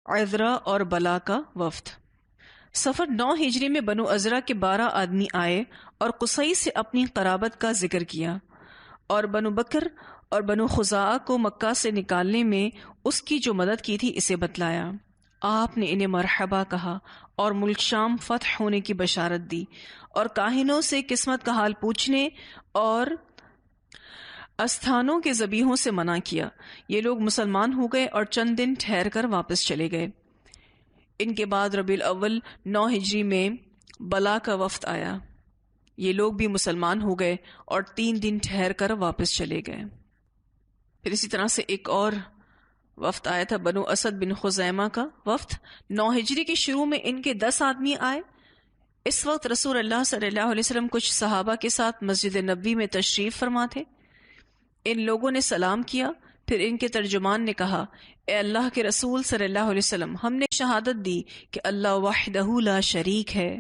عذرا اور بلا کا وفد۔ سفر 9 ہجری میں بنو عذرا کے 12 آدمی آئے اور قصی سے اپنی قرابت کا ذکر کیا، اور بنو بکر اور بنو خزاعہ کو مکہ سے نکالنے میں اس کی جو مدد کی تھی اسے بتلایا۔ آپ نے انہیں مرحبا کہا اور ملک شام فتح ہونے کی بشارت دی، اور کاہنوں سے قسمت کا حال پوچھنے اور استھانوں کے ذبیحوں سے منع کیا۔ یہ لوگ مسلمان ہو گئے اور چند دن ٹھہر کر واپس چلے گئے۔ ان کے بعد ربیع الاول 9 ہجری میں بلا کا وفد آیا۔ یہ لوگ بھی مسلمان ہو گئے اور 3 دن ٹھہر کر واپس چلے گئے۔ پھر اسی طرح سے ایک اور وفد آیا تھا، بنو اسد بن خزیمہ کا وفد۔ 9 ہجری کے شروع میں ان کے 10 آدمی آئے۔ اس وقت رسول اللہ صلی اللہ علیہ وسلم کچھ صحابہ کے ساتھ مسجد نبوی میں تشریف فرما تھے۔ ان لوگوں نے سلام کیا، پھر ان کے ترجمان نے کہا، اے اللہ کے رسول صلی اللہ علیہ وسلم، ہم نے شہادت دی کہ اللہ وحدہ لا شریک ہے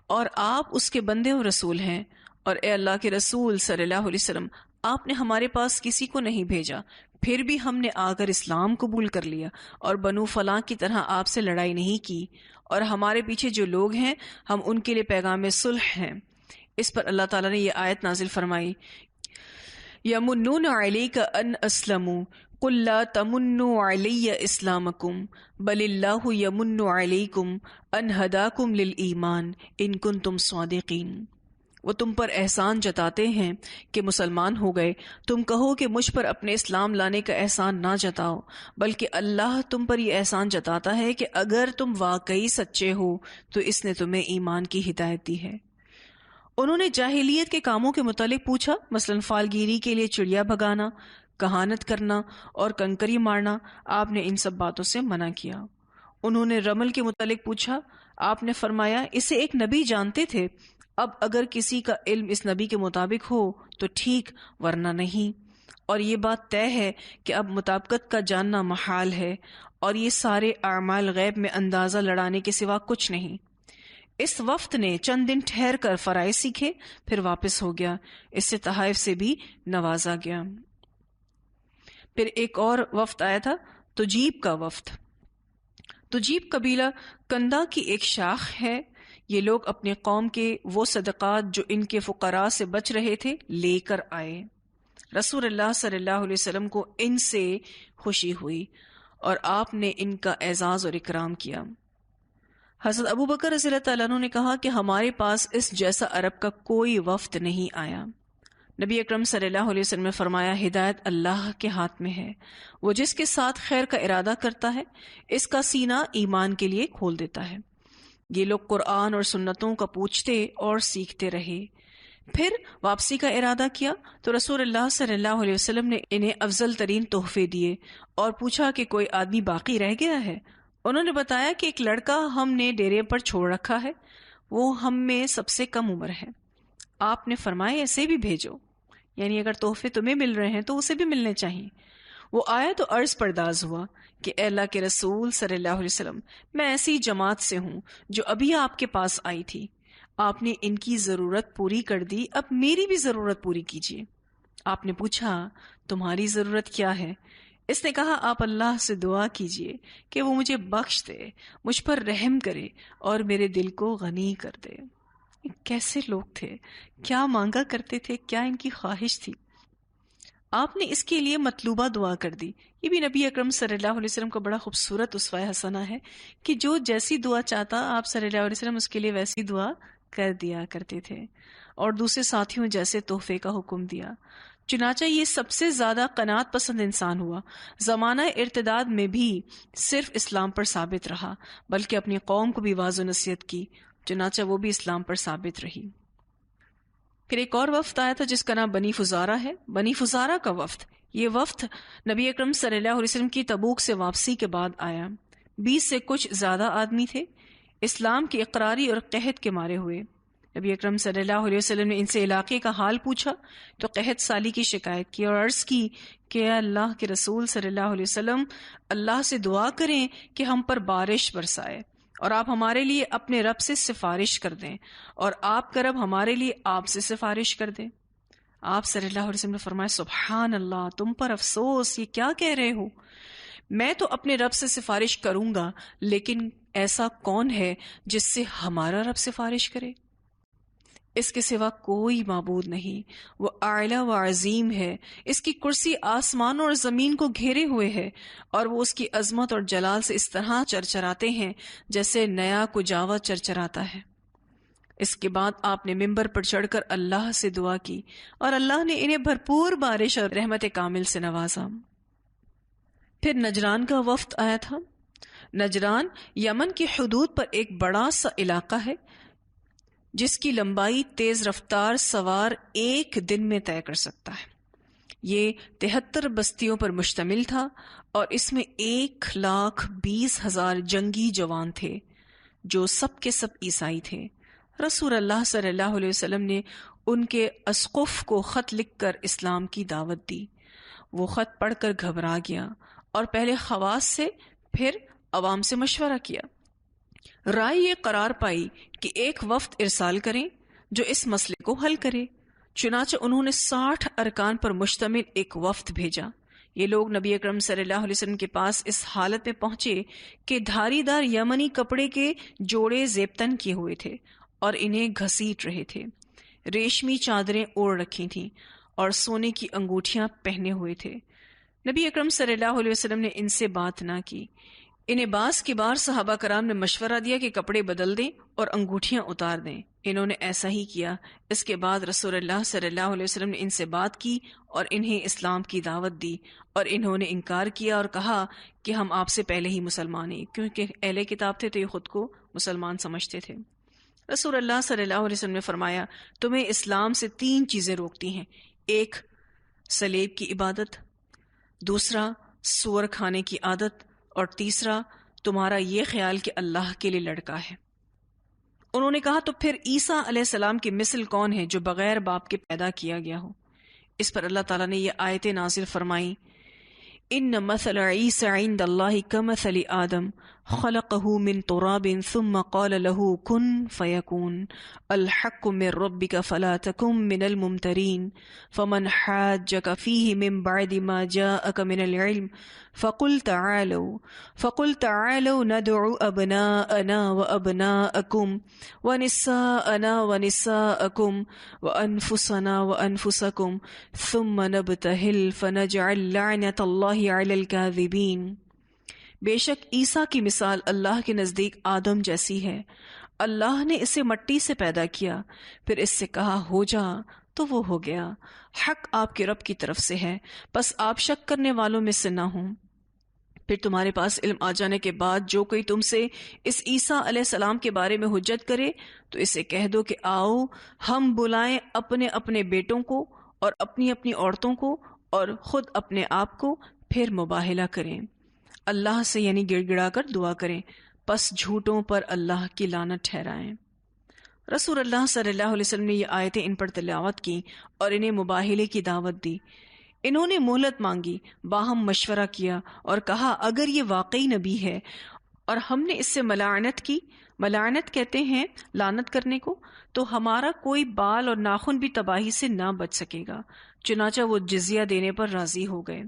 اور آپ اس کے بندے و رسول ہیں، اور اے اللہ کے رسول صلی اللہ علیہ وسلم، آپ نے ہمارے پاس کسی کو نہیں بھیجا، پھر بھی ہم نے آ کر اسلام قبول کر لیا اور بنو فلاں کی طرح آپ سے لڑائی نہیں کی، اور ہمارے پیچھے جو لوگ ہیں ہم ان کے لیے پیغام صلح ہیں۔ اس پر اللہ تعالیٰ نے یہ آیت نازل فرمائی، یمنون علیک ان اسلموا قل لا تمنوا علی اسلامکم بل اللہ یمن علیکم ان ہداکم للایمان ان کنتم صادقین۔ وہ تم پر احسان جتاتے ہیں کہ مسلمان ہو گئے، تم کہو کہ مجھ پر اپنے اسلام لانے کا احسان نہ جتاؤ، بلکہ اللہ تم پر یہ احسان جتاتا ہے کہ اگر تم واقعی سچے ہو تو اس نے تمہیں ایمان کی ہدایت دی ہے۔ انہوں نے جاہلیت کے کاموں کے متعلق پوچھا، مثلا فالگیری کے لیے چڑیا بھگانا، کہانت کرنا اور کنکری مارنا۔ آپ نے ان سب باتوں سے منع کیا۔ انہوں نے رمل کے متعلق پوچھا، آپ نے فرمایا اسے ایک نبی جانتے تھے، اب اگر کسی کا علم اس نبی کے مطابق ہو تو ٹھیک، ورنہ نہیں، اور یہ بات طے ہے کہ اب مطابقت کا جاننا محال ہے، اور یہ سارے اعمال غیب میں اندازہ لڑانے کے سوا کچھ نہیں۔ اس وفد نے چند دن ٹھہر کر فرائض سیکھے، پھر واپس ہو گیا۔ اس سے تحائف سے بھی نوازا گیا۔ پھر ایک اور وفد آیا تھا، تجیب کا وفد۔ تجیب قبیلہ کندا کی ایک شاخ ہے۔ یہ لوگ اپنے قوم کے وہ صدقات جو ان کے فقراء سے بچ رہے تھے لے کر آئے۔ رسول اللہ صلی اللہ علیہ وسلم کو ان سے خوشی ہوئی اور آپ نے ان کا اعزاز اور اکرام کیا۔ حضرت ابو بکر رضی اللہ تعالیٰ عنہ نے کہا کہ ہمارے پاس اس جیسا عرب کا کوئی وفد نہیں آیا۔ نبی اکرم صلی اللہ علیہ وسلم نے فرمایا، ہدایت اللہ کے ہاتھ میں ہے، وہ جس کے ساتھ خیر کا ارادہ کرتا ہے اس کا سینہ ایمان کے لیے کھول دیتا ہے۔ یہ لوگ قرآن اور سنتوں کا پوچھتے اور سیکھتے رہے۔ پھر واپسی کا ارادہ کیا تو رسول اللہ صلی اللہ علیہ وسلم نے انہیں افضل ترین تحفے دیے اور پوچھا کہ کوئی آدمی باقی رہ گیا ہے؟ انہوں نے بتایا کہ ایک لڑکا ہم نے ڈیرے پر چھوڑ رکھا ہے، وہ ہم میں سب سے کم عمر ہے۔ آپ نے فرمایا ایسے بھی بھیجو، یعنی اگر تحفے تمہیں مل رہے ہیں تو اسے بھی ملنے چاہیے۔ وہ آیا تو عرض پرداز ہوا کہ اے اللہ کے رسول صلی اللہ علیہ وسلم، میں ایسی جماعت سے ہوں جو ابھی آپ کے پاس آئی تھی، آپ نے ان کی ضرورت پوری کر دی، اب میری بھی ضرورت پوری کیجیے۔ آپ نے پوچھا تمہاری ضرورت کیا ہے؟ اس نے کہا آپ اللہ سے دعا کیجیے کہ وہ مجھے بخش دے، مجھ پر رحم کرے اور میرے دل کو غنی کر دے۔ کیسے لوگ تھے، کیا مانگا کرتے تھے، کیا ان کی خواہش تھی۔ آپ نے اس کے لیے مطلوبہ دعا کر دی۔ یہ بھی نبی اکرم صلی اللہ علیہ وسلم کا بڑا خوبصورت اسوہ حسنہ ہے کہ جو جیسی دعا چاہتا آپ صلی اللہ علیہ وسلم اس کے لیے ویسی دعا کر دیا کرتے تھے، اور دوسرے ساتھیوں جیسے تحفے کا حکم دیا۔ چنانچہ یہ سب سے زیادہ قناعت پسند انسان ہوا۔ زمانہ ارتداد میں بھی صرف اسلام پر ثابت رہا، بلکہ اپنی قوم کو بھی واعظ و نصیحت کی، چنانچہ وہ بھی اسلام پر ثابت رہی۔ پھر ایک اور وفد آیا تھا جس کا نام بنی فزارہ ہے، بنی فزارہ کا وفد۔ یہ وفد نبی اکرم صلی اللہ علیہ وسلم کی تبوک سے واپسی کے بعد آیا۔ 20 سے کچھ زیادہ آدمی تھے، اسلام کی اقراری اور قحط کے مارے ہوئے۔ نبی اکرم صلی اللہ علیہ وسلم نے ان سے علاقے کا حال پوچھا تو قحط سالی کی شکایت کی اور عرض کی کہ اے اللہ کے رسول صلی اللہ علیہ وسلم، اللہ سے دعا کریں کہ ہم پر بارش برسائے، اور آپ ہمارے لیے اپنے رب سے سفارش کر دیں، اور آپ کا رب ہمارے لیے آپ سے سفارش کر دیں۔ آپ صلی اللہ علیہ وسلم نے فرمایا سبحان اللہ، تم پر افسوس، یہ کیا کہہ رہے ہو؟ میں تو اپنے رب سے سفارش کروں گا، لیکن ایسا کون ہے جس سے ہمارا رب سفارش کرے؟ اس کے سوا کوئی معبود نہیں، وہ اعلی و عظیم ہے، اس کی کرسی آسمانوں اور زمین کو گھیرے ہوئے ہے، اور وہ اس کی عظمت اور جلال سے اس طرح چرچراتے ہیں جیسے نیا کجاوا چرچراتا ہے۔ اس کے بعد آپ نے ممبر پر چڑھ کر اللہ سے دعا کی، اور اللہ نے انہیں بھرپور بارش اور رحمت کامل سے نوازا۔ پھر نجران کا وفد آیا تھا۔ نجران یمن کی حدود پر ایک بڑا سا علاقہ ہے جس کی لمبائی تیز رفتار سوار ایک دن میں طے کر سکتا ہے۔ یہ 73 بستیوں پر مشتمل تھا، اور اس میں 1,20,000 جنگی جوان تھے جو سب کے سب عیسائی تھے۔ رسول اللہ صلی اللہ علیہ وسلم نے ان کے اسقف کو خط لکھ کر اسلام کی دعوت دی۔ وہ خط پڑھ کر گھبرا گیا اور پہلے خواص سے پھر عوام سے مشورہ کیا۔ رائے یہ قرار پائی کہ ایک وفد ارسال کریں جو اس مسئلے کو حل کرے۔ چنانچہ انہوں نے 60 ارکان پر مشتمل ایک وفد بھیجا۔ یہ لوگ نبی اکرم صلی اللہ علیہ وسلم کے پاس اس حالت میں پہنچے کہ دھاری دار یمنی کپڑے کے جوڑے زیبتن کیے ہوئے تھے اور انہیں گھسیٹ رہے تھے، ریشمی چادریں اوڑھ رکھی تھیں اور سونے کی انگوٹھیاں پہنے ہوئے تھے۔ نبی اکرم صلی اللہ علیہ وسلم نے ان سے بات نہ کی۔ انہیں باز کی بار صحابہ کرام نے مشورہ دیا کہ کپڑے بدل دیں اور انگوٹھیاں اتار دیں۔ انہوں نے ایسا ہی کیا۔ اس کے بعد رسول اللہ صلی اللہ علیہ وسلم نے ان سے بات کی اور انہیں اسلام کی دعوت دی، اور انہوں نے انکار کیا اور کہا کہ ہم آپ سے پہلے ہی مسلمان ہیں، کیونکہ اہل کتاب تھے تو یہ خود کو مسلمان سمجھتے تھے۔ رسول اللہ صلی اللہ علیہ وسلم نے فرمایا، تمہیں اسلام سے 3 چیزیں روکتی ہیں: ایک، صلیب کی عبادت، دوسرا، سور کھانے کی عادت، اور تیسرا، تمہارا یہ خیال کہ اللہ کے لیے لڑکا ہے۔ انہوں نے کہا، تو پھر عیسیٰ علیہ السلام کی مثل کون ہے جو بغیر باپ کے پیدا کیا گیا ہو؟ اس پر اللہ تعالیٰ نے یہ آیتیں نازل فرمائیں، ان مثل عیسی عند اللہ کمثل آدم خلقہ من تراب ثم قال له کن فیکون الحق من ربک فلا تکن من الممترین فمن حاجک فیہ من بعد ما جاءک من العلم فقل تعالوا ندعو ابناءنا وابناءکم ونساءنا ونساءکم وانفسنا وانفسکم ثم نبتہل فنجعل لعنت اللہ علی الکاذبین۔ بے شک عیسیٰ کی مثال اللہ کے نزدیک آدم جیسی ہے۔ اللہ نے اسے مٹی سے پیدا کیا، پھر اس سے کہا ہو جا تو وہ ہو گیا۔ حق آپ کے رب کی طرف سے ہے، بس آپ شک کرنے والوں میں سے نہ ہوں۔ پھر تمہارے پاس علم آ جانے کے بعد جو کوئی تم سے اس عیسیٰ علیہ السلام کے بارے میں حجت کرے تو اسے کہہ دو کہ آؤ ہم بلائیں اپنے اپنے بیٹوں کو اور اپنی اپنی عورتوں کو اور خود اپنے آپ کو، پھر مباہلہ کریں، اللہ سے یعنی گڑ گڑا کر دعا کریں، پس جھوٹوں پر اللہ کی لعنت ٹھہرائیں۔ رسول اللہ صلی اللہ علیہ وسلم نے یہ آیتیں ان پر تلاوت کی اور انہیں مباہلے کی دعوت دی۔ انہوں نے مہلت مانگی، باہم مشورہ کیا اور کہا اگر یہ واقعی نبی ہے اور ہم نے اس سے ملاعنت کی، ملاعنت کہتے ہیں لعنت کرنے کو، تو ہمارا کوئی بال اور ناخن بھی تباہی سے نہ بچ سکے گا۔ چنانچہ وہ جزیہ دینے پر راضی ہو گئے۔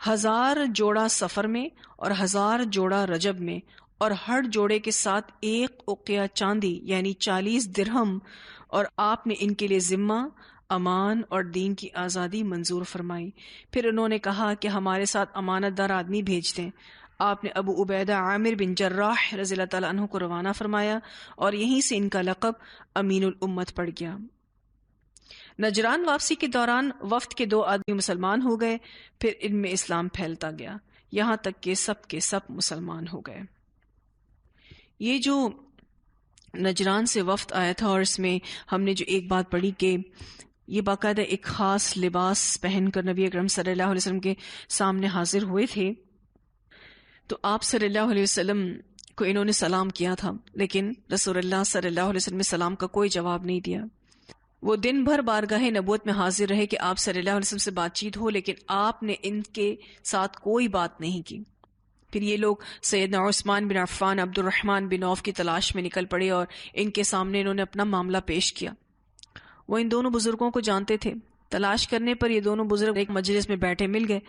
1000 جوڑا سفر میں اور 1000 جوڑا رجب میں، اور ہر جوڑے کے ساتھ 1 اوقیہ چاندی یعنی 40 درہم، اور آپ نے ان کے لیے ذمہ، امان اور دین کی آزادی منظور فرمائی۔ پھر انہوں نے کہا کہ ہمارے ساتھ امانت دار آدمی بھیج دیں۔ آپ نے ابو عبیدہ عامر بن جراح رضی اللہ تعالیٰ عنہ کو روانہ فرمایا، اور یہیں سے ان کا لقب امین الامت پڑ گیا۔ نجران واپسی کے دوران وفد کے 2 آدمی مسلمان ہو گئے، پھر ان میں اسلام پھیلتا گیا، یہاں تک کہ سب کے سب مسلمان ہو گئے۔ یہ جو نجران سے وفد آیا تھا، اور اس میں ہم نے جو ایک بات پڑھی کہ یہ باقاعدہ ایک خاص لباس پہن کر نبی اکرم صلی اللہ علیہ وسلم کے سامنے حاضر ہوئے تھے، تو آپ صلی اللہ علیہ وسلم کو انہوں نے سلام کیا تھا، لیکن رسول اللہ صلی اللہ علیہ وسلم نے سلام کا کوئی جواب نہیں دیا۔ وہ دن بھر بارگاہ نبوت میں حاضر رہے کہ آپ صلی اللہ علیہ وسلم سے بات چیت ہو، لیکن آپ نے ان کے ساتھ کوئی بات نہیں کی۔ پھر یہ لوگ سیدنا عثمان بن عفان، عبد الرحمن بن عوف کی تلاش میں نکل پڑے اور ان کے سامنے انہوں نے اپنا معاملہ پیش کیا۔ وہ ان دونوں بزرگوں کو جانتے تھے۔ تلاش کرنے پر یہ دونوں بزرگ ایک مجلس میں بیٹھے مل گئے۔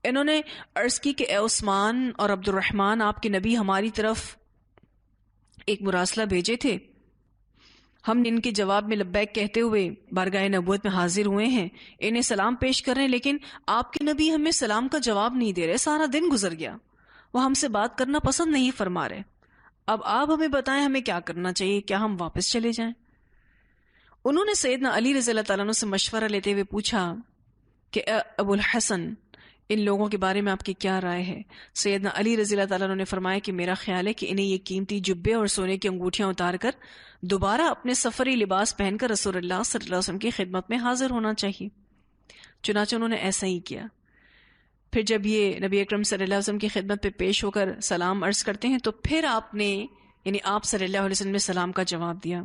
انہوں نے عرض کی کہ اے عثمان اور عبد الرحمن، آپ کے نبی ہماری طرف ایک مراسلہ بھیجے تھے، ہم ان کے جواب میں لبیک کہتے ہوئے بارگاہ نبوت میں حاضر ہوئے ہیں، انہیں سلام پیش کر رہے ہیں، لیکن آپ کے نبی ہمیں سلام کا جواب نہیں دے رہے، سارا دن گزر گیا، وہ ہم سے بات کرنا پسند نہیں فرما رہے، اب آپ ہمیں بتائیں ہمیں کیا کرنا چاہیے، کیا ہم واپس چلے جائیں؟ انہوں نے سیدنا علی رضی اللہ تعالیٰ عنہ سے مشورہ لیتے ہوئے پوچھا کہ اے ابو الحسن، ان لوگوں کے بارے میں آپ کی کیا رائے ہے؟ سیدنا علی رضی اللہ تعالیٰ عنہ نے فرمایا کہ میرا خیال ہے کہ انہیں یہ قیمتی جبے اور سونے کی انگوٹھیاں اتار کر دوبارہ اپنے سفری لباس پہن کر رسول اللہ صلی اللہ علیہ وسلم کی خدمت میں حاضر ہونا چاہیے۔ چنانچہ انہوں نے ایسا ہی کیا۔ پھر جب یہ نبی اکرم صلی اللہ علیہ وسلم کی خدمت پہ پیش ہو کر سلام عرض کرتے ہیں تو پھر آپ نے یعنی آپ صلی اللہ علیہ وسلم نے سلام کا جواب دیا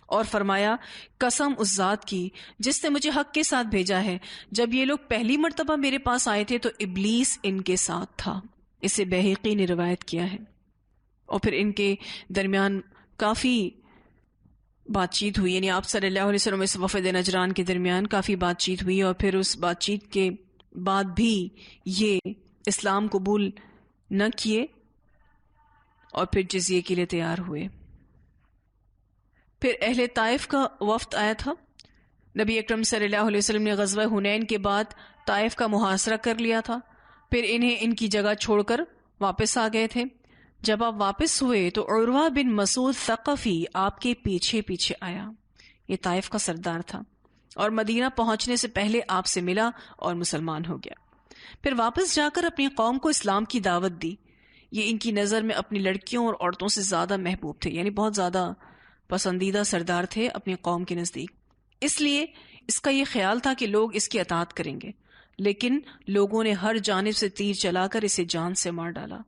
اور فرمایا، قسم اس ذات کی جس نے مجھے حق کے ساتھ بھیجا ہے، جب یہ لوگ پہلی مرتبہ میرے پاس آئے تھے تو ابلیس ان کے ساتھ تھا۔ اسے بہقی نے روایت کیا ہے۔ اور پھر ان کے درمیان کافی بات چیت ہوئی، یعنی آپ صلی اللہ علیہ وسلم اس وفد نجران کے درمیان کافی بات چیت ہوئی، اور پھر اس بات چیت کے بعد بھی یہ اسلام قبول نہ کیے اور پھر جزیے کے لیے تیار ہوئے۔ پھر اہل طائف کا وفد آیا تھا۔ نبی اکرم صلی اللہ علیہ وسلم نے غزوہ حنین کے بعد طائف کا محاصرہ کر لیا تھا، پھر انہیں ان کی جگہ چھوڑ کر واپس آ گئے تھے۔ جب آپ واپس ہوئے تو عروہ بن مسعود ثقفی آپ کے پیچھے پیچھے آیا، یہ طائف کا سردار تھا، اور مدینہ پہنچنے سے پہلے آپ سے ملا اور مسلمان ہو گیا۔ پھر واپس جا کر اپنی قوم کو اسلام کی دعوت دی۔ یہ ان کی نظر میں اپنی لڑکیوں اور عورتوں سے زیادہ محبوب تھے، یعنی بہت زیادہ پسندیدہ سردار تھے اپنی قوم کے نزدیک، اس لیے اس کا یہ خیال تھا کہ لوگ اس کی اطاعت کریں گے، لیکن لوگوں نے ہر جانب سے تیر چلا کر اسے جان سے مار ڈالا۔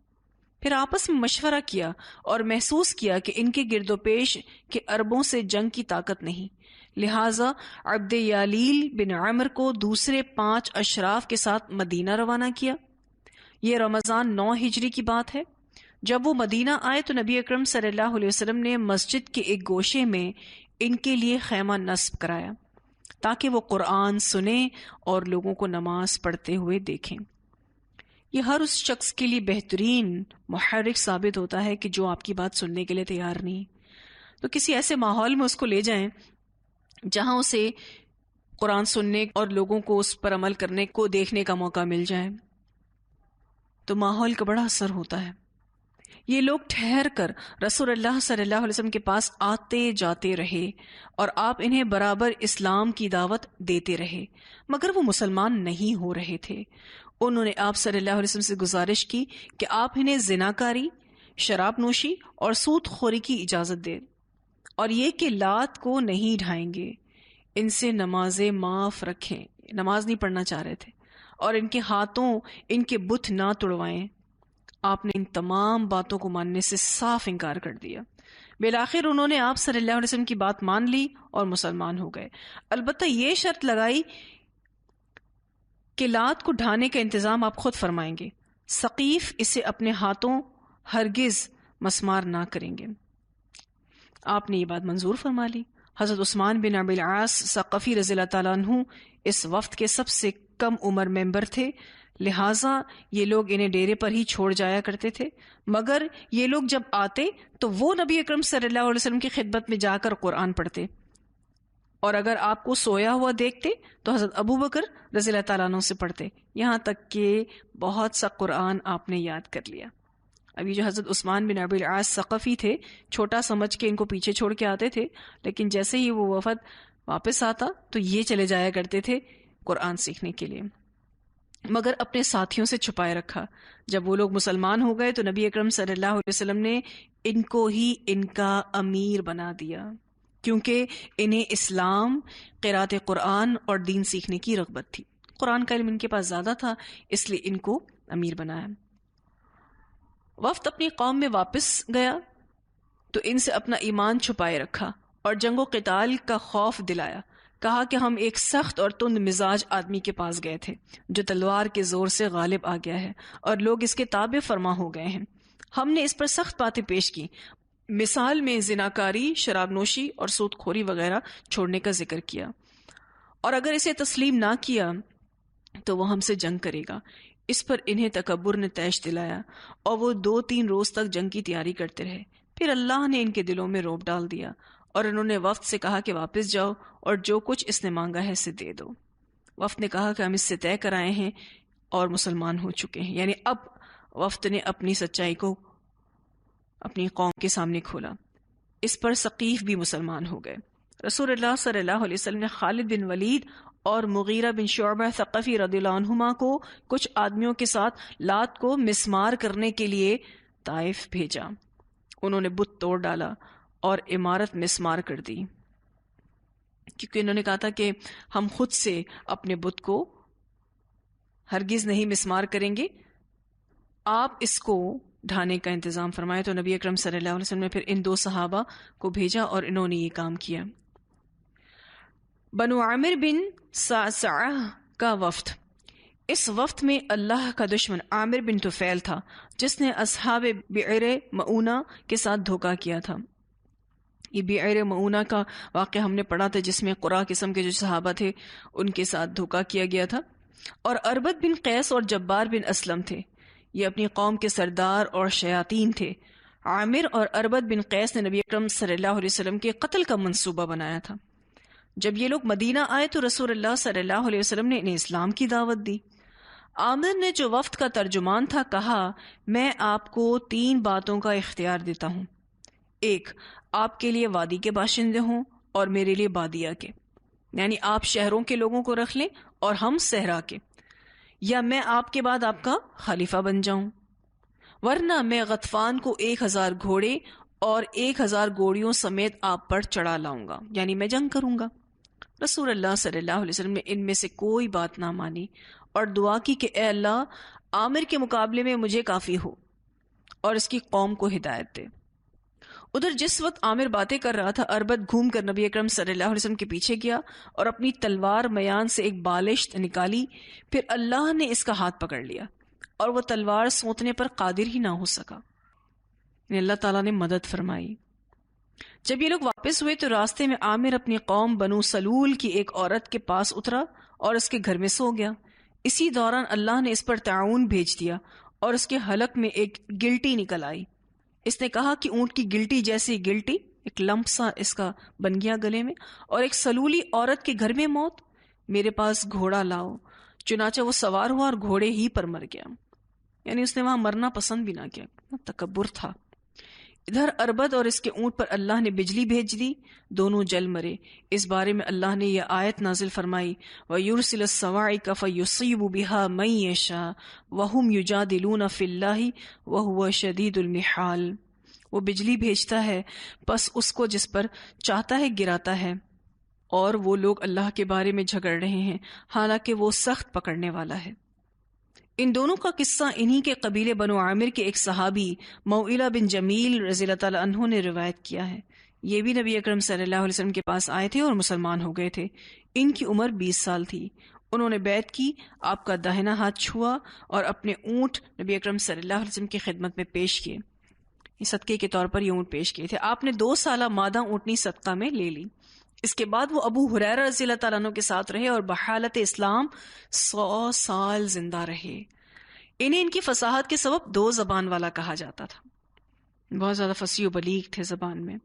پھر آپس میں مشورہ کیا اور محسوس کیا کہ ان کے گرد و پیش کے عربوں سے جنگ کی طاقت نہیں، لہٰذا عبد یالیل بن عمر کو دوسرے 5 اشراف کے ساتھ مدینہ روانہ کیا۔ یہ رمضان 9 ہجری کی بات ہے۔ جب وہ مدینہ آئے تو نبی اکرم صلی اللہ علیہ وسلم نے مسجد کے ایک گوشے میں ان کے لیے خیمہ نصب کرایا تاکہ وہ قرآن سنیں اور لوگوں کو نماز پڑھتے ہوئے دیکھیں۔ یہ ہر اس شخص کے لیے بہترین محرک ثابت ہوتا ہے کہ جو آپ کی بات سننے کے لیے تیار نہیں، تو کسی ایسے ماحول میں اس کو لے جائیں جہاں اسے قرآن سننے اور لوگوں کو اس پر عمل کرنے کو دیکھنے کا موقع مل جائے، تو ماحول کا بڑا اثر ہوتا ہے۔ یہ لوگ ٹھہر کر رسول اللہ صلی اللہ علیہ وسلم کے پاس آتے جاتے رہے اور آپ انہیں برابر اسلام کی دعوت دیتے رہے، مگر وہ مسلمان نہیں ہو رہے تھے۔ انہوں نے آپ صلی اللہ علیہ وسلم سے گزارش کی کہ آپ انہیں زناکاری، شراب نوشی اور سود خوری کی اجازت دیں، اور یہ کہ لات کو نہیں ڈھائیں گے، ان سے نمازیں معاف رکھیں، نماز نہیں پڑھنا چاہ رہے تھے، اور ان کے ہاتھوں ان کے بت نہ توڑوائیں۔ آپ نے ان تمام باتوں کو ماننے سے صاف انکار کر دیا۔ بالآخر انہوں نے آپ صلی اللہ علیہ وسلم کی بات مان لی اور مسلمان ہو گئے، البتہ یہ شرط لگائی کہ لات کو ڈھانے کا انتظام آپ خود فرمائیں گے، ثقیف اسے اپنے ہاتھوں ہرگز مسمار نہ کریں گے۔ آپ نے یہ بات منظور فرما لی۔ حضرت عثمان بن ابی العاص ثقفی رضی اللہ تعالیٰ عنہ اس وفد کے سب سے کم عمر ممبر تھے، لہٰذا یہ لوگ انہیں ڈیرے پر ہی چھوڑ جایا کرتے تھے، مگر یہ لوگ جب آتے تو وہ نبی اکرم صلی اللہ علیہ وسلم کی خدمت میں جا کر قرآن پڑھتے، اور اگر آپ کو سویا ہوا دیکھتے تو حضرت ابو بکر رضی اللہ تعالیٰ عنہ سے پڑھتے، یہاں تک کہ بہت سا قرآن آپ نے یاد کر لیا۔ ابھی جو حضرت عثمان بن ابی العاص ثقفی تھے، چھوٹا سمجھ کے ان کو پیچھے چھوڑ کے آتے تھے، لیکن جیسے ہی وہ وفد واپس آتا تو یہ چلے جایا کرتے تھے قرآن سیکھنے کے لیے، مگر اپنے ساتھیوں سے چھپائے رکھا۔ جب وہ لوگ مسلمان ہو گئے تو نبی اکرم صلی اللہ علیہ وسلم نے ان کو ہی ان کا امیر بنا دیا، کیونکہ انہیں اسلام، قرات قرآن اور دین سیکھنے کی رغبت تھی۔ قرآن کا علم ان کے پاس زیادہ تھا، اس لیے ان کو امیر بنایا۔ وفد اپنی قوم میں واپس گیا تو ان سے اپنا ایمان چھپائے رکھا اور جنگ و قتال کا خوف دلایا۔ کہا کہ ہم ایک سخت اور تند مزاج آدمی کے پاس گئے تھے جو تلوار کے زور سے غالب آ گیا ہے اور لوگ اس کے تابع فرما ہو گئے ہیں۔ ہم نے اس پر سخت باتیں پیش کی، مثال میں زناکاری، شراب نوشی اور سود خوری وغیرہ چھوڑنے کا ذکر کیا، اور اگر اسے تسلیم نہ کیا تو وہ ہم سے جنگ کرے گا۔ اس پر انہیں تکبر نے تیش دلایا اور وہ 2-3 روز تک جنگ کی تیاری کرتے رہے. پھر اللہ نے ان کے دلوں میں رعب ڈال دیا اور انہوں نے وفد سے کہا کہ واپس جاؤ اور جو کچھ اس نے مانگا ہے اسے دے دو. وفد نے کہا کہ ہم اس سے طے کرائے ہیں اور مسلمان ہو چکے ہیں. یعنی اب وفد نے اپنی سچائی کو اپنی قوم کے سامنے کھولا. اس پر ثقیف بھی مسلمان ہو گئے. رسول اللہ صلی اللہ علیہ وسلم نے خالد بن ولید اور مغیرہ بن شعبہ ثقفی رضی اللہ عنہما کو کچھ آدمیوں کے ساتھ لات کو مسمار کرنے کے لیے طائف بھیجا. انہوں نے بت توڑ ڈالا اور عمارت مسمار کر دی، کیونکہ انہوں نے کہا تھا کہ ہم خود سے اپنے بت کو ہرگز نہیں مسمار کریں گے، آپ اس کو ڈھانے کا انتظام فرمائے. تو نبی اکرم صلی اللہ علیہ وسلم نے پھر ان 2 صحابہ کو بھیجا اور انہوں نے یہ کام کیا. بنو عامر بن صعصعہ کا وفد. اس وفد میں اللہ کا دشمن عامر بن طفیل تھا جس نے اصحاب بئر معونہ کے ساتھ دھوکہ کیا تھا. یہ بئر معونہ کا واقعہ ہم نے پڑھا تھا، جس میں قرا قسم کے جو صحابہ تھے ان کے ساتھ دھوکہ کیا گیا تھا. اور اربد بن قیس اور جبار بن اسلم تھے، یہ اپنی قوم کے سردار اور شیاطین تھے. عامر اور اربد بن قیس نے نبی اکرم صلی اللہ علیہ وسلم کے قتل کا منصوبہ بنایا تھا. جب یہ لوگ مدینہ آئے تو رسول اللہ صلی اللہ علیہ وسلم نے انہیں اسلام کی دعوت دی. عامر نے جو وفد کا ترجمان تھا کہا، میں آپ کو 3 باتوں کا اختیار دیتا ہوں. 1، آپ کے لیے وادی کے باشندے ہوں اور میرے لیے بادیہ کے، یعنی آپ شہروں کے لوگوں کو رکھ لیں اور ہم صحرا کے، یا میں آپ کے بعد آپ کا خلیفہ بن جاؤں، ورنہ میں غطفان کو 1000 گھوڑے اور 1000 گوڑیوں سمیت آپ پر چڑھا لاؤں گا، یعنی میں جنگ کروں گا. رسول اللہ صلی اللہ علیہ وسلم نے ان میں سے کوئی بات نہ مانی اور دعا کی کہ اے اللہ، عامر کے مقابلے میں مجھے کافی ہو اور اس کی قوم کو ہدایت دے. ادھر جس وقت عامر باتیں کر رہا تھا، اربد گھوم کر نبی اکرم صلی اللہ علیہ وسلم کے پیچھے گیا اور اپنی تلوار میان سے ایک بالشت نکالی. پھر اللہ نے اس کا ہاتھ پکڑ لیا اور وہ تلوار سونتنے پر قادر ہی نہ ہو سکا. یعنی اللہ تعالیٰ نے مدد فرمائی. جب یہ لوگ واپس ہوئے تو راستے میں عامر اپنی قوم بنو سلول کی ایک عورت کے پاس اترا اور اس کے گھر میں سو گیا. اسی دوران اللہ نے اس پر طاعون بھیج دیا اور اس کے حلق میں ایک گلٹی نکل آئی. اس نے کہا کہ اونٹ کی گلٹی جیسی گلٹی، ایک لمپ سا اس کا بن گیا گلے میں، اور ایک سلولی عورت کے گھر میں موت، میرے پاس گھوڑا لاؤ. چنانچہ وہ سوار ہوا اور گھوڑے ہی پر مر گیا. یعنی اس نے وہاں مرنا پسند بھی نہ کیا، تکبر تھا. ادھر اربد اور اس کے اونٹ پر اللہ نے بجلی بھیج دی، دونوں جل مرے. اس بارے میں اللہ نے یہ آیت نازل فرمائی، وَيُرْسِلَ الصَّوَاعِقَ فَيُصِيبُ بِهَا مَن يَشَاءُ وَهُمْ يُجَادِلُونَ فِي اللَّهِ وَهُوَ شَدِيدُ الْمِحَالِ. وہ بجلی بھیجتا ہے پس اس کو جس پر چاہتا ہے گراتا ہے، اور وہ لوگ اللہ کے بارے میں جھگڑ رہے ہیں حالانکہ وہ سخت پکڑنے والا ہے. ان دونوں کا قصہ انہی کے قبیلے بنو عامر کے ایک صحابی موئلہ بن جمیل رضی اللہ تعالیٰ عنہ نے روایت کیا ہے. یہ بھی نبی اکرم صلی اللہ علیہ وسلم کے پاس آئے تھے اور مسلمان ہو گئے تھے. ان کی عمر 20 سال تھی. انہوں نے بیعت کی، آپ کا داہنا ہاتھ چھوا اور اپنے اونٹ نبی اکرم صلی اللہ علیہ وسلم کی خدمت میں پیش کیے. یہ صدقے کے طور پر یہ اونٹ پیش کیے تھے. آپ نے 2 سالہ مادہ اونٹنی صدقہ میں لے لی. اس کے بعد وہ ابو ہریرہ رضی اللہ تعالیٰ عنہ کے ساتھ رہے اور بحالت اسلام 100 سال زندہ رہے. انہیں ان کی فصاحت کے سبب 2 زبان والا کہا جاتا تھا. بہت زیادہ فصیح و بلیغ تھے زبان میں.